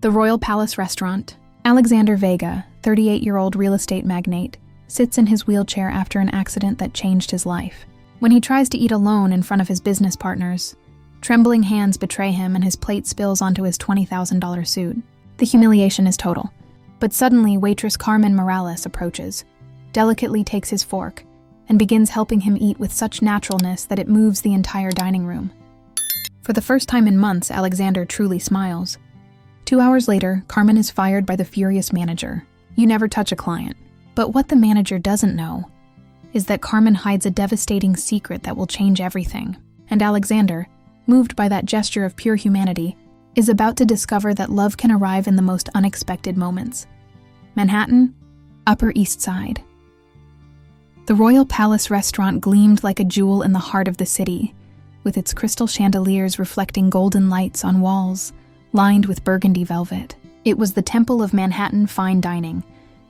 The Royal Palace restaurant. Alexander Vega, 38-year-old real estate magnate, sits in his wheelchair after an accident that changed his life. When he tries to eat alone in front of his business partners, trembling hands betray him and his plate spills onto his $20,000 suit. The humiliation is total. But suddenly, waitress Carmen Morales approaches, delicately takes his fork, and begins helping him eat with such naturalness that it moves the entire dining room. For the first time in months, Alexander truly smiles. 2 hours later, Carmen is fired by the furious manager. You never touch a client. But what the manager doesn't know is that Carmen hides a devastating secret that will change everything. And Alexander, moved by that gesture of pure humanity, is about to discover that love can arrive in the most unexpected moments. Manhattan, Upper East Side. The Royal Palace restaurant gleamed like a jewel in the heart of the city, with its crystal chandeliers reflecting golden lights on walls lined with burgundy velvet. It was the temple of Manhattan fine dining,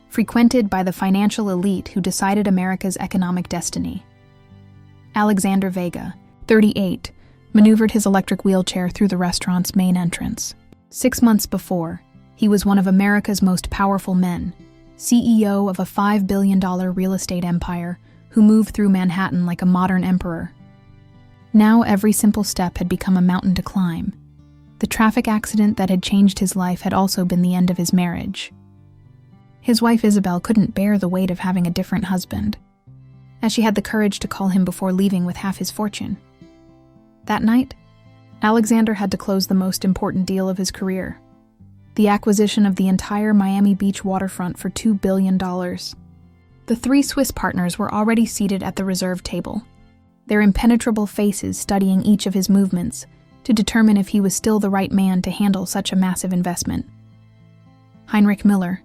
frequented by the financial elite who decided America's economic destiny. Alexander Vega, 38, maneuvered his electric wheelchair through the restaurant's main entrance. 6 months before, he was one of America's most powerful men, CEO of a $5 billion real estate empire who moved through Manhattan like a modern emperor. Now every simple step had become a mountain to climb. The traffic accident that had changed his life had also been the end of his marriage. His wife Isabel couldn't bear the weight of having a different husband, as she had the courage to call him before leaving with half his fortune. That night, Alexander had to close the most important deal of his career, the acquisition of the entire Miami Beach waterfront for $2 billion. The 3 Swiss partners were already seated at the reserve table, their impenetrable faces studying each of his movements to determine if he was still the right man to handle such a massive investment. Heinrich Miller,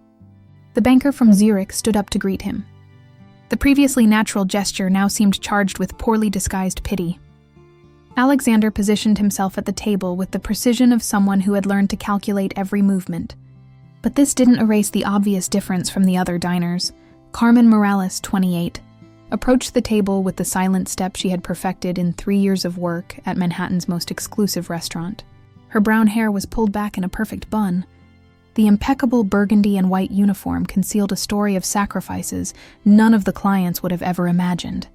the banker from Zurich, stood up to greet him. The previously natural gesture now seemed charged with poorly disguised pity. Alexander positioned himself at the table with the precision of someone who had learned to calculate every movement. But this didn't erase the obvious difference from the other diners. Carmen Morales, 28, approached the table with the silent step she had perfected in 3 years of work at Manhattan's most exclusive restaurant. Her brown hair was pulled back in a perfect bun. The impeccable burgundy and white uniform concealed a story of sacrifices none of the clients would have ever imagined.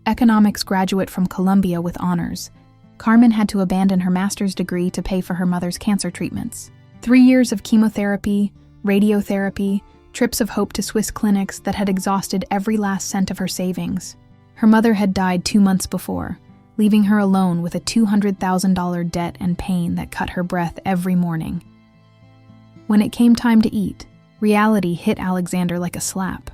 Economics graduate from Columbia with honors, Carmen had to abandon her master's degree to pay for her mother's cancer treatments. 3 years of chemotherapy, radiotherapy, trips of hope to Swiss clinics that had exhausted every last cent of her savings. Her mother had died 2 months before, leaving her alone with a $200,000 debt and pain that cut her breath every morning. When it came time to eat, reality hit Alexander like a slap.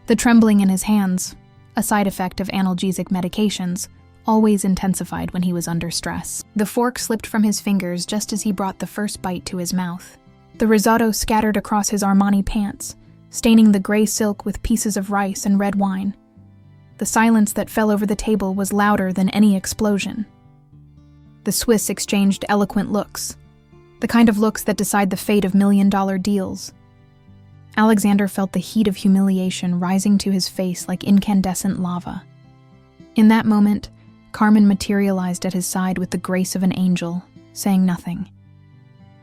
The trembling in his hands, a side effect of analgesic medications, always intensified when he was under stress. The fork slipped from his fingers just as he brought the first bite to his mouth. The risotto scattered across his Armani pants, staining the gray silk with pieces of rice and red wine. The silence that fell over the table was louder than any explosion. The Swiss exchanged eloquent looks, the kind of looks that decide the fate of million-dollar deals. Alexander felt the heat of humiliation rising to his face like incandescent lava. In that moment, Carmen materialized at his side with the grace of an angel, saying nothing.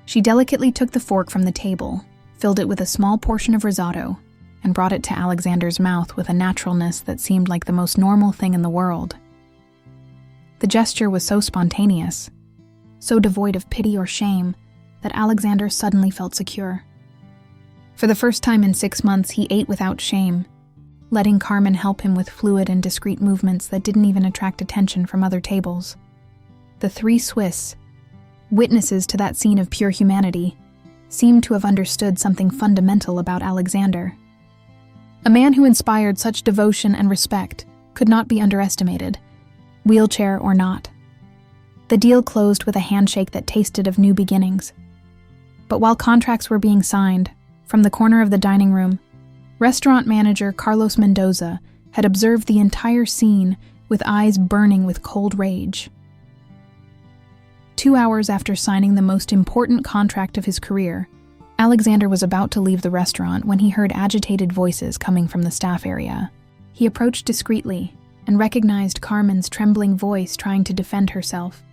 She delicately took the fork from the table, filled it with a small portion of risotto, and brought it to Alexander's mouth with a naturalness that seemed like the most normal thing in the world. The gesture was so spontaneous, so devoid of pity or shame, that Alexander suddenly felt secure. For the first time in 6 months, he ate without shame, letting Carmen help him with fluid and discreet movements that didn't even attract attention from other tables. The 3 Swiss, witnesses to that scene of pure humanity, seemed to have understood something fundamental about Alexander. A man who inspired such devotion and respect could not be underestimated, wheelchair or not. The deal closed with a handshake that tasted of new beginnings. But while contracts were being signed, from the corner of the dining room, restaurant manager Carlos Mendoza had observed the entire scene with eyes burning with cold rage. 2 hours after signing the most important contract of his career, Alexander was about to leave the restaurant when he heard agitated voices coming from the staff area. He approached discreetly and recognized Carmen's trembling voice trying to defend herself.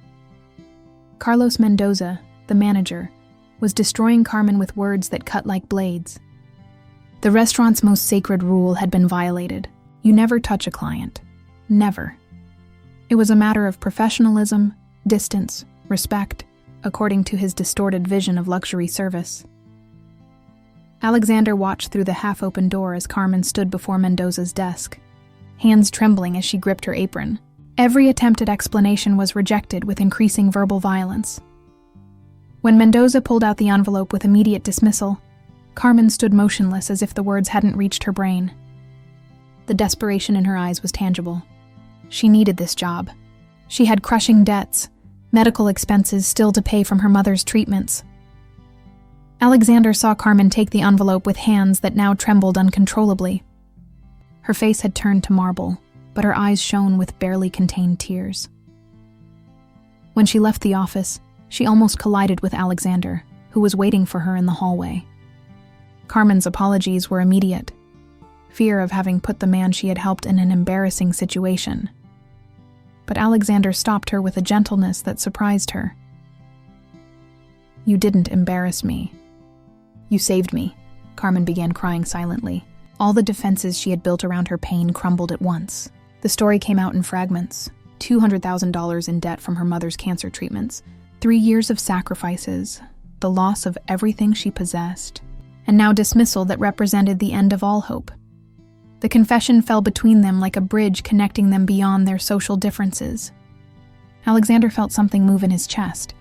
Carlos Mendoza, the manager, was destroying Carmen with words that cut like blades. The restaurant's most sacred rule had been violated. You never touch a client. Never. It was a matter of professionalism, distance, respect, according to his distorted vision of luxury service. Alexander watched through the half-open door as Carmen stood before Mendoza's desk, hands trembling as she gripped her apron. Every attempt at explanation was rejected with increasing verbal violence. When Mendoza pulled out the envelope with immediate dismissal, Carmen stood motionless as if the words hadn't reached her brain. The desperation in her eyes was tangible. She needed this job. She had crushing debts, medical expenses still to pay from her mother's treatments. Alexander saw Carmen take the envelope with hands that now trembled uncontrollably. Her face had turned to marble, but her eyes shone with barely contained tears. When she left the office, she almost collided with Alexander, who was waiting for her in the hallway. Carmen's apologies were immediate. Fear of having put the man she had helped in an embarrassing situation. But Alexander stopped her with a gentleness that surprised her. "You didn't embarrass me. You saved me," Carmen began crying silently. All the defenses she had built around her pain crumbled at once. The story came out in fragments. $200,000 in debt from her mother's cancer treatments, 3 years of sacrifices, the loss of everything she possessed, and now dismissal that represented the end of all hope. The confession fell between them like a bridge connecting them beyond their social differences. Alexander felt something move in his chest,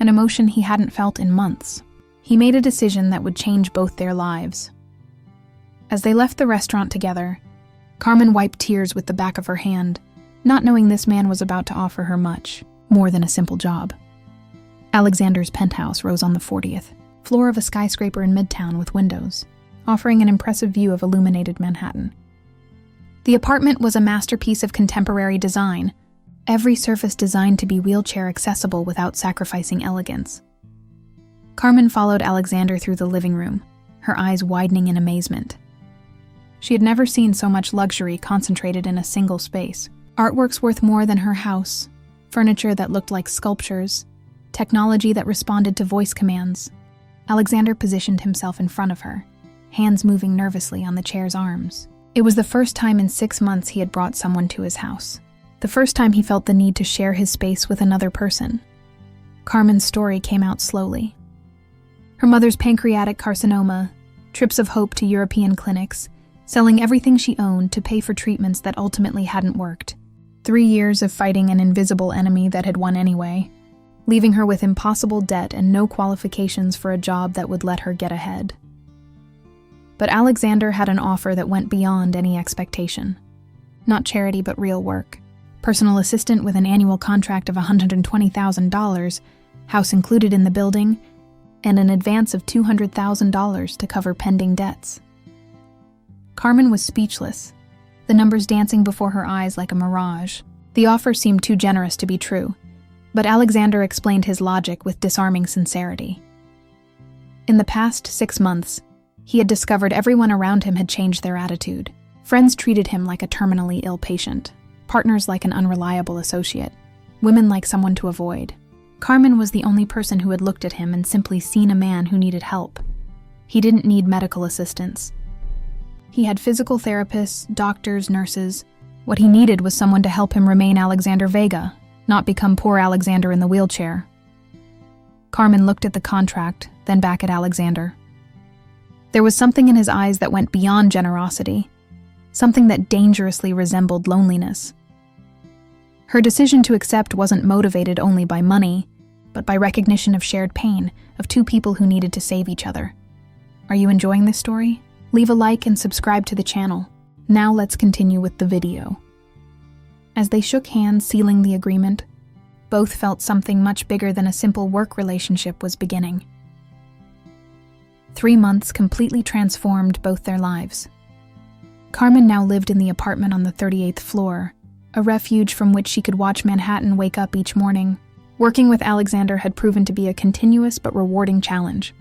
an emotion he hadn't felt in months. He made a decision that would change both their lives. As they left the restaurant together, Carmen wiped tears with the back of her hand, not knowing this man was about to offer her much, more than a simple job. Alexander's penthouse rose on the 40th floor of a skyscraper in Midtown with windows, offering an impressive view of illuminated Manhattan. The apartment was a masterpiece of contemporary design, every surface designed to be wheelchair accessible without sacrificing elegance. Carmen followed Alexander through the living room, her eyes widening in amazement. She had never seen so much luxury concentrated in a single space. Artworks worth more than her house, furniture that looked like sculptures, technology that responded to voice commands. Alexander positioned himself in front of her, hands moving nervously on the chair's arms. It was the first time in 6 months he had brought someone to his house. The first time he felt the need to share his space with another person. Carmen's story came out slowly. Her mother's pancreatic carcinoma, trips of hope to European clinics, selling everything she owned to pay for treatments that ultimately hadn't worked. 3 years of fighting an invisible enemy that had won anyway, leaving her with impossible debt and no qualifications for a job that would let her get ahead. But Alexander had an offer that went beyond any expectation. Not charity, but real work. Personal assistant with an annual contract of $120,000, house included in the building, and an advance of $200,000 to cover pending debts. Carmen was speechless, the numbers dancing before her eyes like a mirage. The offer seemed too generous to be true, but Alexander explained his logic with disarming sincerity. In the past 6 months, he had discovered everyone around him had changed their attitude. Friends treated him like a terminally ill patient, partners like an unreliable associate, women like someone to avoid. Carmen was the only person who had looked at him and simply seen a man who needed help. He didn't need medical assistance. He had physical therapists, doctors, nurses. What he needed was someone to help him remain Alexander Vega, not become poor Alexander in the wheelchair. Carmen looked at the contract, then back at Alexander. There was something in his eyes that went beyond generosity, something that dangerously resembled loneliness. Her decision to accept wasn't motivated only by money, but by recognition of shared pain, of 2 people who needed to save each other. Are you enjoying this story? Leave a like and subscribe to the channel. Now let's continue with the video. As they shook hands sealing the agreement, both felt something much bigger than a simple work relationship was beginning. 3 months completely transformed both their lives. Carmen now lived in the apartment on the 38th floor, a refuge from which she could watch Manhattan wake up each morning. Working with Alexander had proven to be a continuous but rewarding challenge.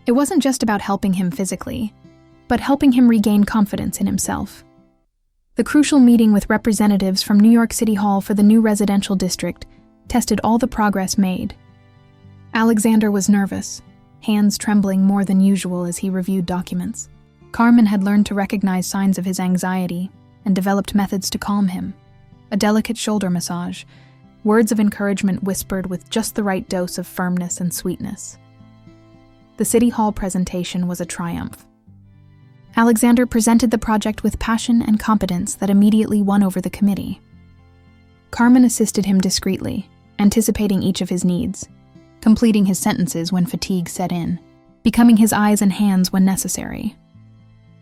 It wasn't just about helping him physically, but helping him regain confidence in himself. The crucial meeting with representatives from New York City Hall for the new residential district tested all the progress made. Alexander was nervous, hands trembling more than usual as he reviewed documents. Carmen had learned to recognize signs of his anxiety and developed methods to calm him. A delicate shoulder massage, words of encouragement whispered with just the right dose of firmness and sweetness. The City Hall presentation was a triumph. Alexander presented the project with passion and competence that immediately won over the committee. Carmen assisted him discreetly, anticipating each of his needs, completing his sentences when fatigue set in, becoming his eyes and hands when necessary.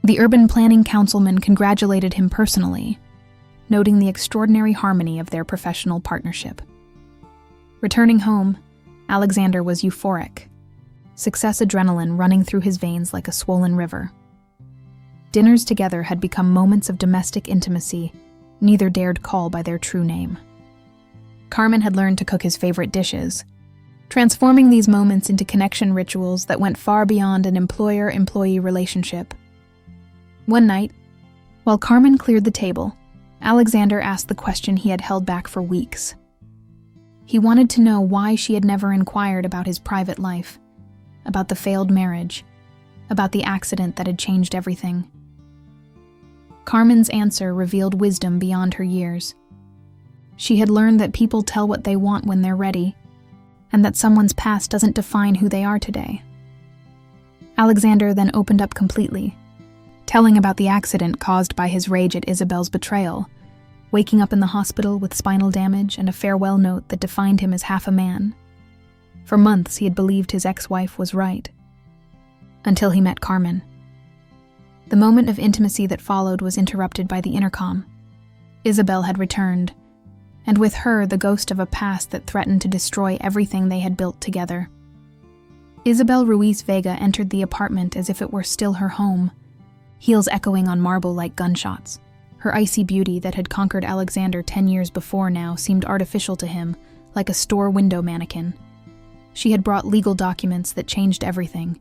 The urban planning councilman congratulated him personally, noting the extraordinary harmony of their professional partnership. Returning home, Alexander was euphoric, success adrenaline running through his veins like a swollen river. Dinners together had become moments of domestic intimacy neither dared call by their true name. Carmen had learned to cook his favorite dishes, transforming these moments into connection rituals that went far beyond an employer-employee relationship. One night, while Carmen cleared the table, Alexander asked the question he had held back for weeks. He wanted to know why she had never inquired about his private life, about the failed marriage, about the accident that had changed everything. Carmen's answer revealed wisdom beyond her years. She had learned that people tell what they want when they're ready, and that someone's past doesn't define who they are today. Alexander then opened up completely, telling about the accident caused by his rage at Isabel's betrayal, waking up in the hospital with spinal damage and a farewell note that defined him as half a man. For months he had believed his ex-wife was right, until he met Carmen. The moment of intimacy that followed was interrupted by the intercom. Isabel had returned, and with her the ghost of a past that threatened to destroy everything they had built together. Isabel Ruiz Vega entered the apartment as if it were still her home, heels echoing on marble like gunshots. Her icy beauty that had conquered Alexander 10 years before now seemed artificial to him, like a store window mannequin. She had brought legal documents that changed everything.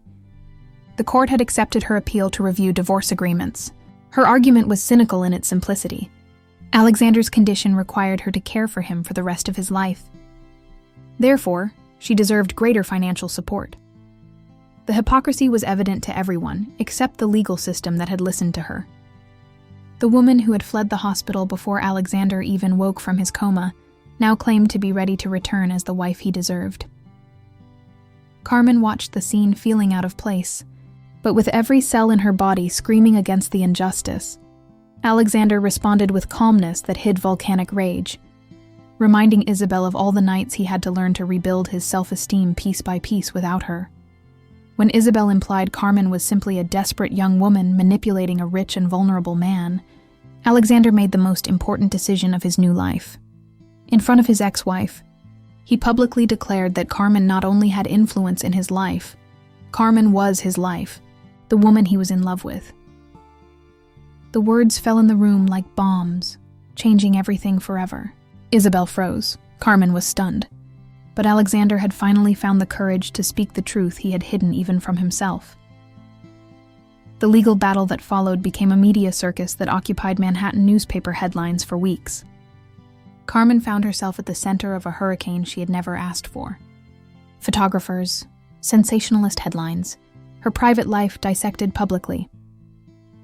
The court had accepted her appeal to review divorce agreements. Her argument was cynical in its simplicity. Alexander's condition required her to care for him for the rest of his life. Therefore, she deserved greater financial support. The hypocrisy was evident to everyone, except the legal system that had listened to her. The woman who had fled the hospital before Alexander even woke from his coma now claimed to be ready to return as the wife he deserved. Carmen watched the scene feeling out of place, but with every cell in her body screaming against the injustice. Alexander responded with calmness that hid volcanic rage, reminding Isabel of all the nights he had to learn to rebuild his self-esteem piece by piece without her. When Isabel implied Carmen was simply a desperate young woman manipulating a rich and vulnerable man, Alexander made the most important decision of his new life. In front of his ex-wife, he publicly declared that Carmen not only had influence in his life, Carmen was his life, the woman he was in love with. The words fell in the room like bombs, changing everything forever. Isabel froze. Carmen was stunned. But Alexander had finally found the courage to speak the truth he had hidden even from himself. The legal battle that followed became a media circus that occupied Manhattan newspaper headlines for weeks. Carmen found herself at the center of a hurricane she had never asked for. Photographers, sensationalist headlines, her private life dissected publicly.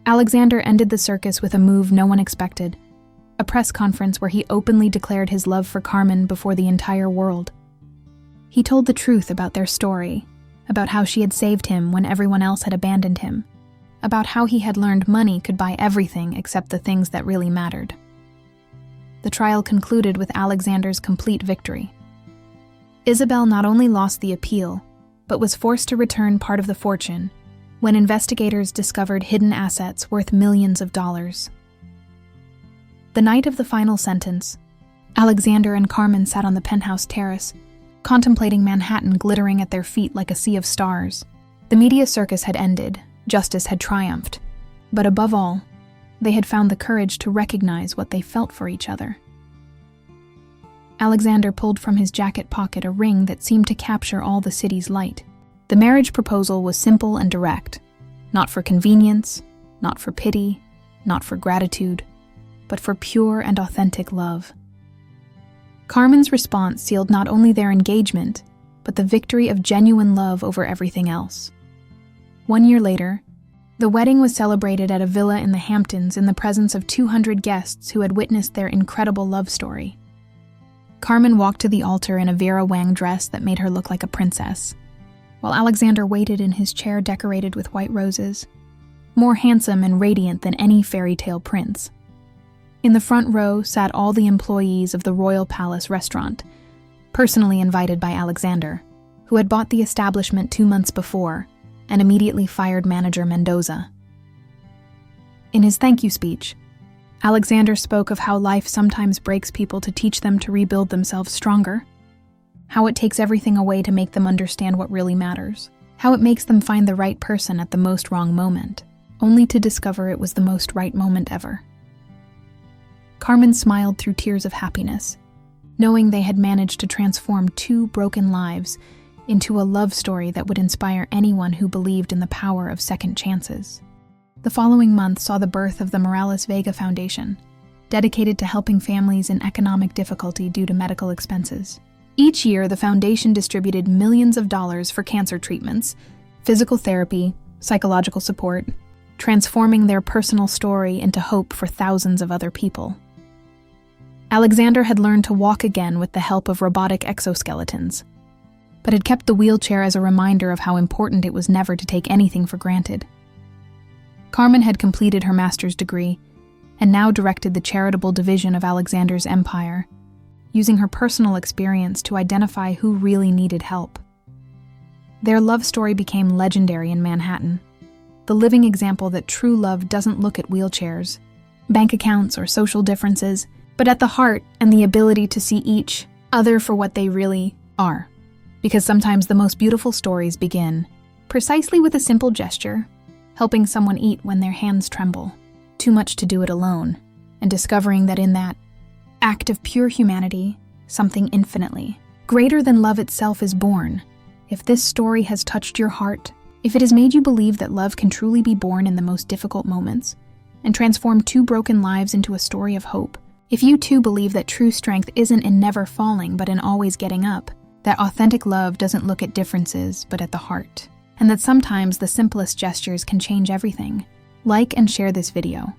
Alexander ended the circus with a move no one expected, a press conference where he openly declared his love for Carmen before the entire world. He told the truth about their story, about how she had saved him when everyone else had abandoned him, about how he had learned money could buy everything except the things that really mattered. The trial concluded with Alexander's complete victory. Isabel not only lost the appeal, but was forced to return part of the fortune when investigators discovered hidden assets worth millions of dollars. The night of the final sentence, Alexander and Carmen sat on the penthouse terrace, contemplating Manhattan glittering at their feet like a sea of stars. The media circus had ended, justice had triumphed, but above all, they had found the courage to recognize what they felt for each other. Alexander pulled from his jacket pocket a ring that seemed to capture all the city's light. The marriage proposal was simple and direct, not for convenience, not for pity, not for gratitude, but for pure and authentic love. Carmen's response sealed not only their engagement, but the victory of genuine love over everything else. 1 year later, the wedding was celebrated at a villa in the Hamptons in the presence of 200 guests who had witnessed their incredible love story. Carmen walked to the altar in a Vera Wang dress that made her look like a princess, while Alexander waited in his chair decorated with white roses, more handsome and radiant than any fairy tale prince. In the front row sat all the employees of the Royal Palace restaurant, personally invited by Alexander, who had bought the establishment 2 months before and immediately fired manager Mendoza. In his thank you speech, Alexander spoke of how life sometimes breaks people to teach them to rebuild themselves stronger, how it takes everything away to make them understand what really matters, how it makes them find the right person at the most wrong moment, only to discover it was the most right moment ever. Carmen smiled through tears of happiness, knowing they had managed to transform 2 broken lives into a love story that would inspire anyone who believed in the power of second chances. The following month saw the birth of the Morales Vega Foundation, dedicated to helping families in economic difficulty due to medical expenses. Each year, the foundation distributed millions of dollars for cancer treatments, physical therapy, psychological support, transforming their personal story into hope for thousands of other people. Alexander had learned to walk again with the help of robotic exoskeletons, but had kept the wheelchair as a reminder of how important it was never to take anything for granted. Carmen had completed her master's degree and now directed the charitable division of Alexander's empire, using her personal experience to identify who really needed help. Their love story became legendary in Manhattan, the living example that true love doesn't look at wheelchairs, bank accounts, or social differences, but at the heart and the ability to see each other for what they really are. Because sometimes the most beautiful stories begin precisely with a simple gesture, helping someone eat when their hands tremble, too much to do it alone, and discovering that in that act of pure humanity, something infinitely greater than love itself is born. If this story has touched your heart, if it has made you believe that love can truly be born in the most difficult moments, and transform 2 broken lives into a story of hope, if you too believe that true strength isn't in never falling but in always getting up, that authentic love doesn't look at differences but at the heart, and that sometimes the simplest gestures can change everything, like and share this video.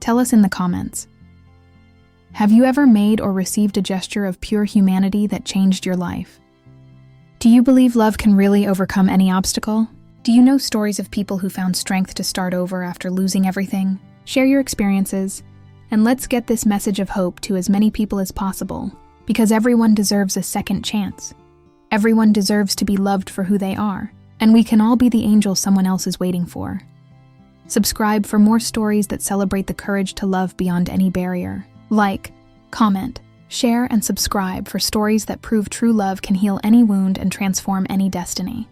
Tell us in the comments. Have you ever made or received a gesture of pure humanity that changed your life? Do you believe love can really overcome any obstacle? Do you know stories of people who found strength to start over after losing everything? Share your experiences, and let's get this message of hope to as many people as possible, because everyone deserves a second chance. Everyone deserves to be loved for who they are, and we can all be the angel someone else is waiting for. Subscribe for more stories that celebrate the courage to love beyond any barrier. Like, comment, share, and subscribe for stories that prove true love can heal any wound and transform any destiny.